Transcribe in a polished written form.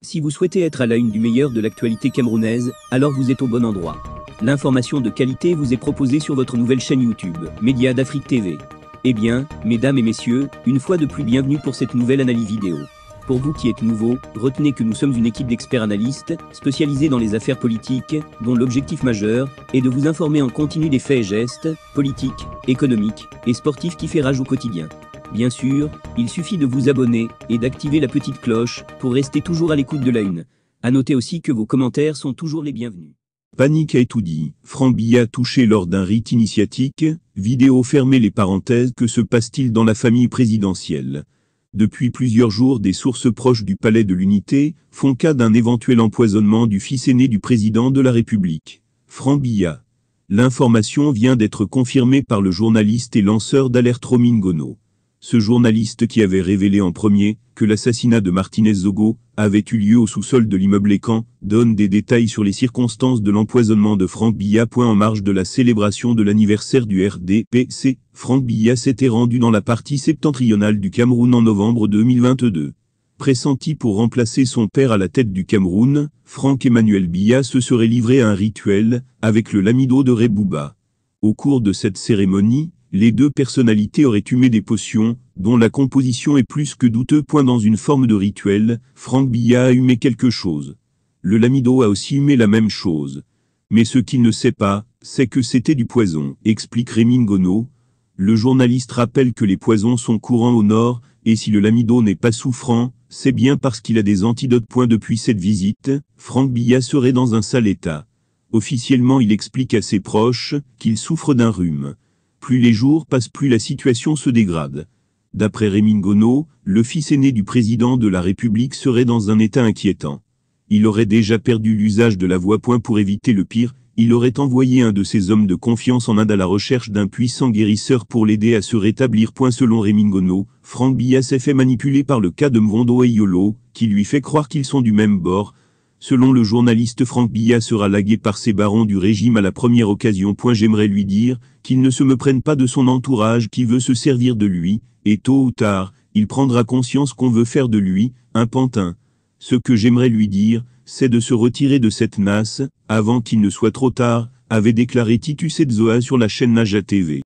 Si vous souhaitez être à la une du meilleur de l'actualité camerounaise, alors vous êtes au bon endroit. L'information de qualité vous est proposée sur votre nouvelle chaîne YouTube, Médias d'Afrique TV. Eh bien, mesdames et messieurs, une fois de plus bienvenue pour cette nouvelle analyse vidéo. Pour vous qui êtes nouveaux, retenez que nous sommes une équipe d'experts analystes, spécialisés dans les affaires politiques, dont l'objectif majeur est de vous informer en continu des faits et gestes, politiques, économiques et sportifs qui fait rage au quotidien. Bien sûr, il suffit de vous abonner et d'activer la petite cloche pour rester toujours à l'écoute de la une. À noter aussi que vos commentaires sont toujours les bienvenus. Panique à Etoudi, Franck Biya touché lors d'un rite initiatique, vidéo fermée les parenthèses. Que se passe-t-il dans la famille présidentielle? Depuis plusieurs jours, des sources proches du Palais de l'Unité font cas d'un éventuel empoisonnement du fils aîné du président de la République, Franck Biya. L'information vient d'être confirmée par le journaliste et lanceur d'alerte Romain Gono. Ce journaliste qui avait révélé en premier que l'assassinat de Martinez Zogo avait eu lieu au sous-sol de l'immeuble Ecan, donne des détails sur les circonstances de l'empoisonnement de Franck Biya. En marge de la célébration de l'anniversaire du RDPC, Franck Biya s'était rendu dans la partie septentrionale du Cameroun en novembre 2022. Pressenti pour remplacer son père à la tête du Cameroun, Franck Emmanuel Biya se serait livré à un rituel avec le lamido de Rebouba. Au cours de cette cérémonie, les deux personnalités auraient humé des potions, dont la composition est plus que douteuse. Dans une forme de rituel, Franck Biya a humé quelque chose. Le lamido a aussi humé la même chose. Mais ce qu'il ne sait pas, c'est que c'était du poison, explique Romain Gono. Le journaliste rappelle que les poisons sont courants au nord, et si le lamido n'est pas souffrant, c'est bien parce qu'il a des antidotes. Depuis cette visite, Franck Biya serait dans un sale état. Officiellement, il explique à ses proches qu'il souffre d'un rhume. Plus les jours passent, plus la situation se dégrade. D'après Romain Gono, le fils aîné du président de la République serait dans un état inquiétant. Il aurait déjà perdu l'usage de la voix. Pour éviter le pire, il aurait envoyé un de ses hommes de confiance en Inde à la recherche d'un puissant guérisseur pour l'aider à se rétablir. Selon Romain Gono, Franck Biya s'est fait manipuler par le cas de Mvondo et Yolo, qui lui fait croire qu'ils sont du même bord. Selon le journaliste, Franck Biya sera lagué par ces barons du régime à la première occasion. J'aimerais lui dire qu'il ne se me prenne pas de son entourage qui veut se servir de lui, et tôt ou tard, il prendra conscience qu'on veut faire de lui un pantin. Ce que j'aimerais lui dire, c'est de se retirer de cette nasse, avant qu'il ne soit trop tard, avait déclaré Titus Edzoa sur la chaîne Naja TV.